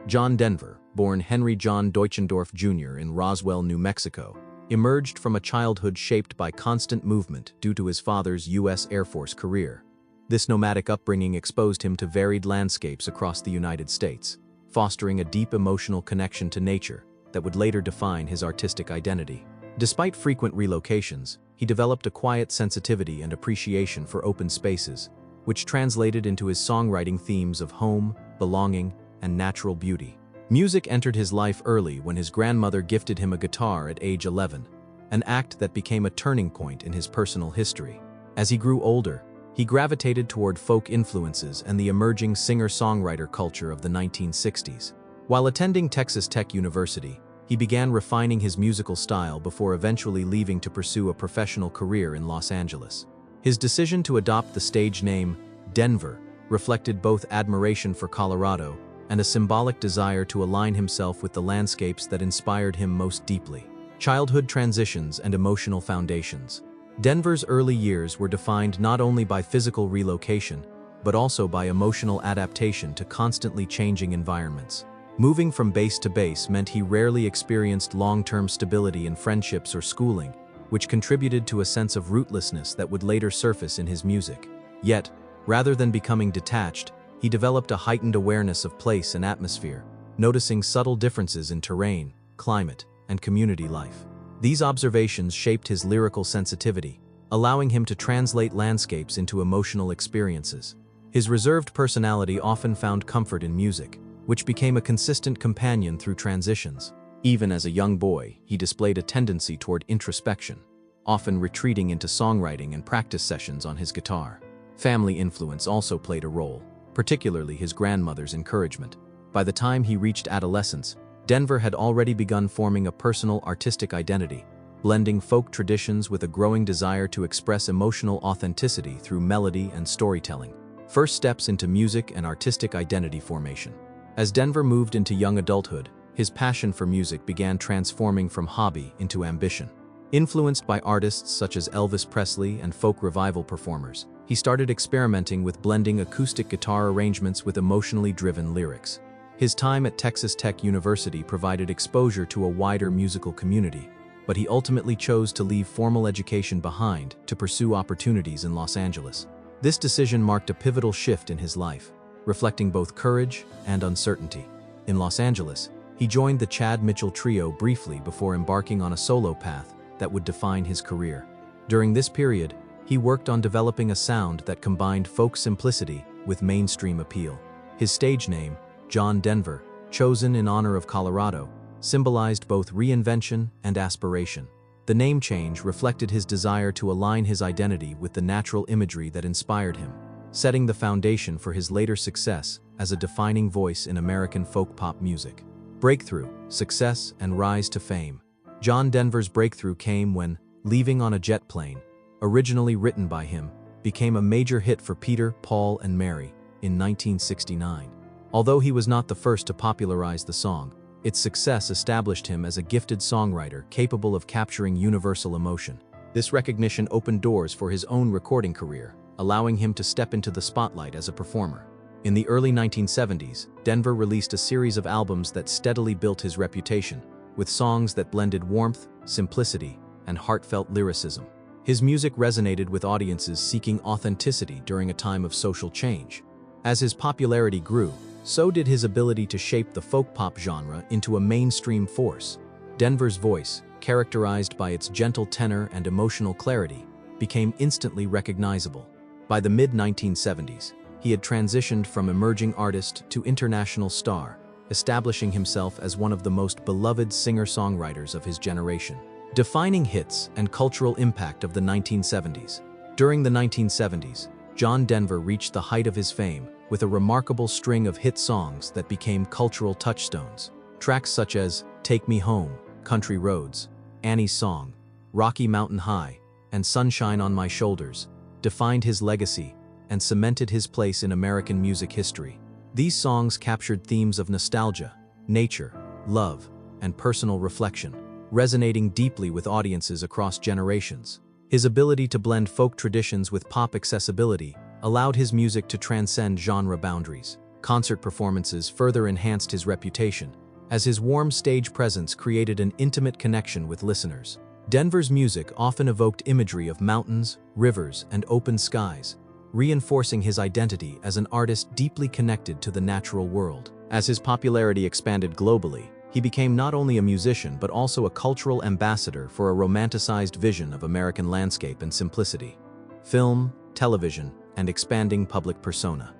John Denver, born Henry John Deutschendorf Jr. in Roswell, New Mexico, emerged from a childhood shaped by constant movement due to his father's U.S. Air Force career. This nomadic upbringing exposed him to varied landscapes across the United States, fostering a deep emotional connection to nature that would later define his artistic identity. Despite frequent relocations, he developed a quiet sensitivity and appreciation for open spaces, which translated into his songwriting themes of home, belonging, and natural beauty. Music entered his life early when his grandmother gifted him a guitar at age 11, an act that became a turning point in his personal history. As he grew older, he gravitated toward folk influences and the emerging singer-songwriter culture of the 1960s. While attending Texas Tech University, he began refining his musical style before eventually leaving to pursue a professional career in Los Angeles. His decision to adopt the stage name Denver reflected both admiration for Colorado and a symbolic desire to align himself with the landscapes that inspired him most deeply. Childhood transitions and emotional foundations. Denver's early years were defined not only by physical relocation, but also by emotional adaptation to constantly changing environments. Moving from base to base meant he rarely experienced long-term stability in friendships or schooling, which contributed to a sense of rootlessness that would later surface in his music. Yet, rather than becoming detached, he developed a heightened awareness of place and atmosphere, noticing subtle differences in terrain, climate, and community life. These observations shaped his lyrical sensitivity, allowing him to translate landscapes into emotional experiences. His reserved personality often found comfort in music, which became a consistent companion through transitions. Even as a young boy, he displayed a tendency toward introspection, often retreating into songwriting and practice sessions on his guitar. Family influence also played a role, particularly his grandmother's encouragement. By the time he reached adolescence, Denver had already begun forming a personal artistic identity, blending folk traditions with a growing desire to express emotional authenticity through melody and storytelling. First steps into music and artistic identity formation. As Denver moved into young adulthood, his passion for music began transforming from hobby into ambition. Influenced by artists such as Elvis Presley and folk revival performers, he started experimenting with blending acoustic guitar arrangements with emotionally driven lyrics. His time at Texas Tech University provided exposure to a wider musical community, but he ultimately chose to leave formal education behind to pursue opportunities in Los Angeles. This decision marked a pivotal shift in his life, reflecting both courage and uncertainty. In Los Angeles, he joined the Chad Mitchell Trio briefly before embarking on a solo path that would define his career. During this period, he worked on developing a sound that combined folk simplicity with mainstream appeal. His stage name, John Denver, chosen in honor of Colorado, symbolized both reinvention and aspiration. The name change reflected his desire to align his identity with the natural imagery that inspired him, setting the foundation for his later success as a defining voice in American folk pop music. Breakthrough, success, and rise to fame. John Denver's breakthrough came when Leaving on a Jet Plane, originally written by him, became a major hit for Peter, Paul, and Mary in 1969. Although he was not the first to popularize the song, its success established him as a gifted songwriter capable of capturing universal emotion. This recognition opened doors for his own recording career, allowing him to step into the spotlight as a performer. In the early 1970s, Denver released a series of albums that steadily built his reputation, with songs that blended warmth, simplicity, and heartfelt lyricism. His music resonated with audiences seeking authenticity during a time of social change. As his popularity grew, so did his ability to shape the folk pop genre into a mainstream force. Denver's voice, characterized by its gentle tenor and emotional clarity, became instantly recognizable. By the mid-1970s, he had transitioned from emerging artist to international star, establishing himself as one of the most beloved singer-songwriters of his generation. Defining hits and cultural impact of the 1970s. During the 1970s, John Denver reached the height of his fame with a remarkable string of hit songs that became cultural touchstones. Tracks such as Take Me Home, Country Roads, Annie's Song, Rocky Mountain High, and Sunshine on My Shoulders defined his legacy and cemented his place in American music history. These songs captured themes of nostalgia, nature, love, and personal reflection, resonating deeply with audiences across generations. His ability to blend folk traditions with pop accessibility allowed his music to transcend genre boundaries. Concert performances further enhanced his reputation, as his warm stage presence created an intimate connection with listeners. Denver's music often evoked imagery of mountains, rivers, and open skies, reinforcing his identity as an artist deeply connected to the natural world. As his popularity expanded globally, he became not only a musician but also a cultural ambassador for a romanticized vision of American landscape and simplicity. Film, television, and expanding public persona.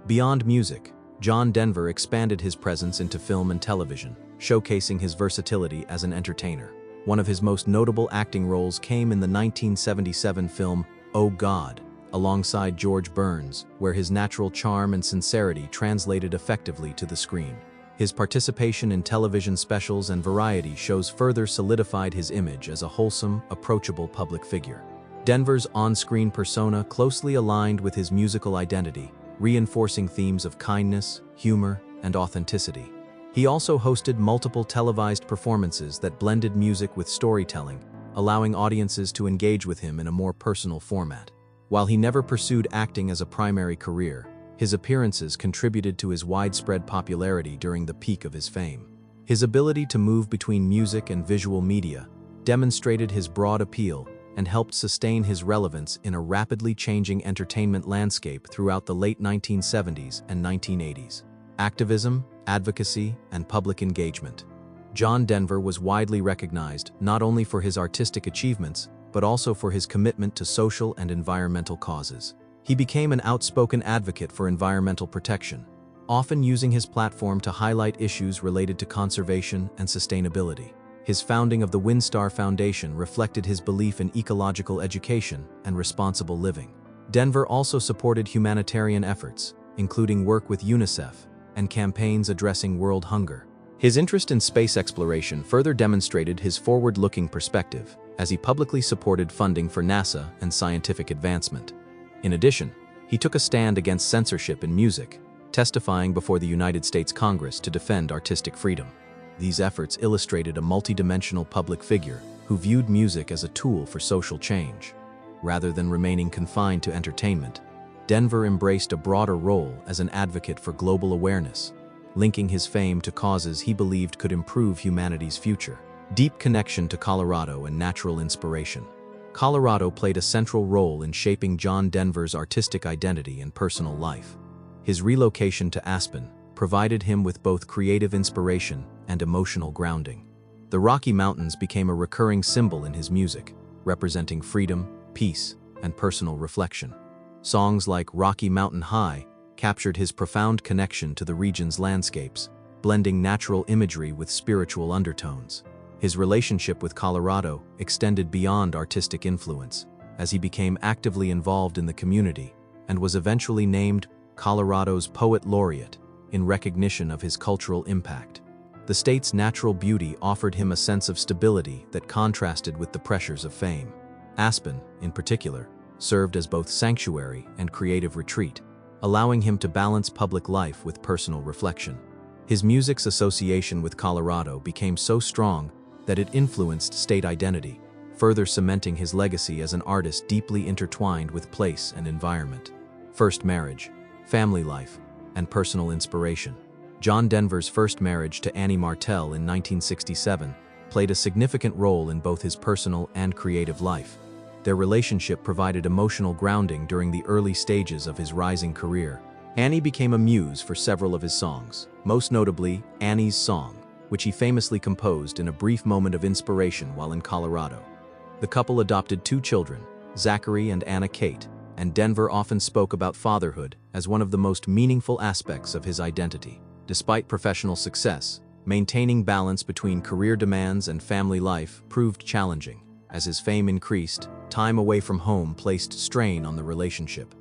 Beyond music, John Denver expanded his presence into film and television, showcasing his versatility as an entertainer. One of his most notable acting roles came in the 1977 film Oh God, alongside George Burns, where his natural charm and sincerity translated effectively to the screen. His participation in television specials and variety shows further solidified his image as a wholesome, approachable public figure. Denver's on-screen persona closely aligned with his musical identity, reinforcing themes of kindness, humor, and authenticity. He also hosted multiple televised performances that blended music with storytelling, allowing audiences to engage with him in a more personal format. While he never pursued acting as a primary career, his appearances contributed to his widespread popularity during the peak of his fame. His ability to move between music and visual media demonstrated his broad appeal and helped sustain his relevance in a rapidly changing entertainment landscape throughout the late 1970s and 1980s. Activism, advocacy, and public engagement. John Denver was widely recognized not only for his artistic achievements, but also for his commitment to social and environmental causes. He became an outspoken advocate for environmental protection, often using his platform to highlight issues related to conservation and sustainability. His founding of the WinStar Foundation reflected his belief in ecological education and responsible living. Denver also supported humanitarian efforts, including work with UNICEF and campaigns addressing world hunger. His interest in space exploration further demonstrated his forward-looking perspective, as he publicly supported funding for NASA and scientific advancement. In addition, he took a stand against censorship in music, testifying before the United States Congress to defend artistic freedom. These efforts illustrated a multidimensional public figure who viewed music as a tool for social change. Rather than remaining confined to entertainment, Denver embraced a broader role as an advocate for global awareness, linking his fame to causes he believed could improve humanity's future. Deep connection to Colorado and natural inspiration. Colorado played a central role in shaping John Denver's artistic identity and personal life. His relocation to Aspen provided him with both creative inspiration and emotional grounding. The Rocky Mountains became a recurring symbol in his music, representing freedom, peace, and personal reflection. Songs like Rocky Mountain High captured his profound connection to the region's landscapes, blending natural imagery with spiritual undertones. His relationship with Colorado extended beyond artistic influence, as he became actively involved in the community and was eventually named Colorado's Poet Laureate in recognition of his cultural impact. The state's natural beauty offered him a sense of stability that contrasted with the pressures of fame. Aspen, in particular, served as both sanctuary and creative retreat, allowing him to balance public life with personal reflection. His music's association with Colorado became so strong that it influenced state identity, further cementing his legacy as an artist deeply intertwined with place and environment. First marriage, family life, and personal inspiration. John Denver's first marriage to Annie Martell in 1967 played a significant role in both his personal and creative life. Their relationship provided emotional grounding during the early stages of his rising career. Annie became a muse for several of his songs, most notably Annie's Song, which he famously composed in a brief moment of inspiration while in Colorado. The couple adopted 2 children, Zachary and Anna Kate, and Denver often spoke about fatherhood as one of the most meaningful aspects of his identity. Despite professional success, maintaining balance between career demands and family life proved challenging. As his fame increased, time away from home placed strain on the relationship.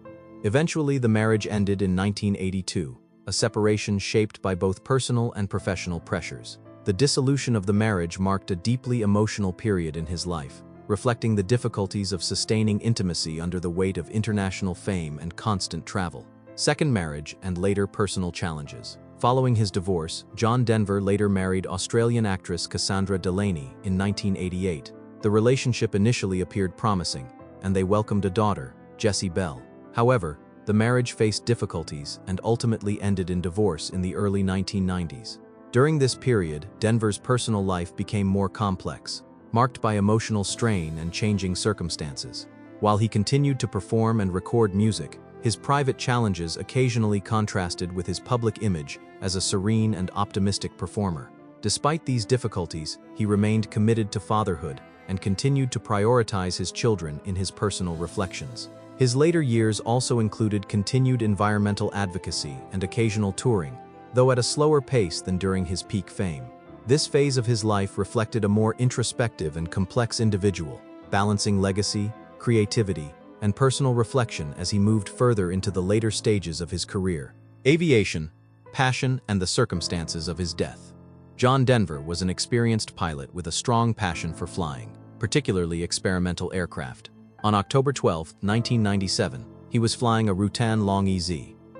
Eventually, the marriage ended in 1982, a separation shaped by both personal and professional pressures. The dissolution of the marriage marked a deeply emotional period in his life, reflecting the difficulties of sustaining intimacy under the weight of international fame and constant travel. Second marriage and later personal challenges. Following his divorce, John Denver later married Australian actress Cassandra Delaney in 1988. The relationship initially appeared promising, and they welcomed a daughter, Jessie Bell. However, The marriage faced difficulties and ultimately ended in divorce in the early 1990s. During this period, Denver's personal life became more complex, marked by emotional strain and changing circumstances. While he continued to perform and record music, his private challenges occasionally contrasted with his public image as a serene and optimistic performer. Despite these difficulties, he remained committed to fatherhood and continued to prioritize his children in his personal reflections. His later years also included continued environmental advocacy and occasional touring, though at a slower pace than during his peak fame. This phase of his life reflected a more introspective and complex individual, balancing legacy, creativity, and personal reflection as he moved further into the later stages of his career. Aviation, passion, and the circumstances of his death. John Denver was an experienced pilot with a strong passion for flying, particularly experimental aircraft. On October 12, 1997, he was flying a Rutan Long-EZ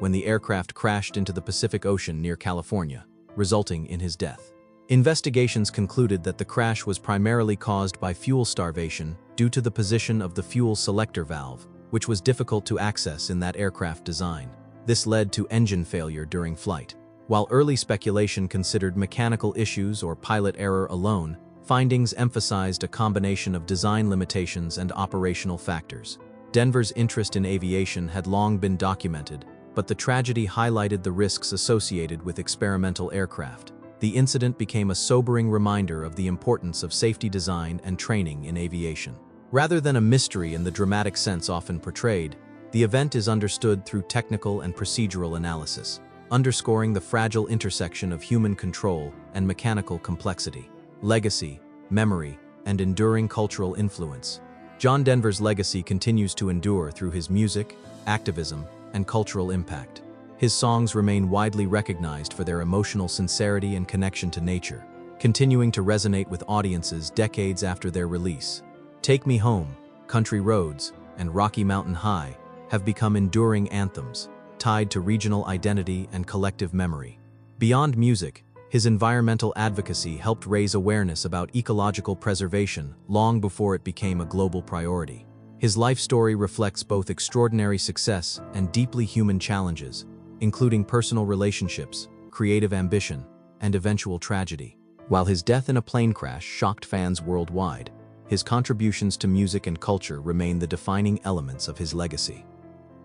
when the aircraft crashed into the Pacific Ocean near California, resulting in his death. Investigations concluded that the crash was primarily caused by fuel starvation due to the position of the fuel selector valve, which was difficult to access in that aircraft design. This led to engine failure during flight. While early speculation considered mechanical issues or pilot error alone, findings emphasized a combination of design limitations and operational factors. Denver's interest in aviation had long been documented, but the tragedy highlighted the risks associated with experimental aircraft. The incident became a sobering reminder of the importance of safety design and training in aviation. Rather than a mystery in the dramatic sense often portrayed, the event is understood through technical and procedural analysis, underscoring the fragile intersection of human control and mechanical complexity. Legacy, memory, and enduring cultural influence. John Denver's legacy continues to endure through his music, activism, and cultural impact. His songs remain widely recognized for their emotional sincerity and connection to nature, continuing to resonate with audiences decades after their release. Take Me Home, Country Roads, and Rocky Mountain High have become enduring anthems, tied to regional identity and collective memory. Beyond music, his environmental advocacy helped raise awareness about ecological preservation long before it became a global priority. His life story reflects both extraordinary success and deeply human challenges, including personal relationships, creative ambition, and eventual tragedy. While his death in a plane crash shocked fans worldwide, his contributions to music and culture remain the defining elements of his legacy.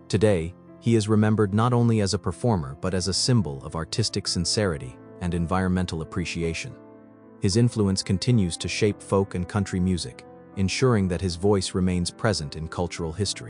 Today, he is remembered not only as a performer but as a symbol of artistic sincerity and environmental appreciation. His influence continues to shape folk and country music, ensuring that his voice remains present in cultural history.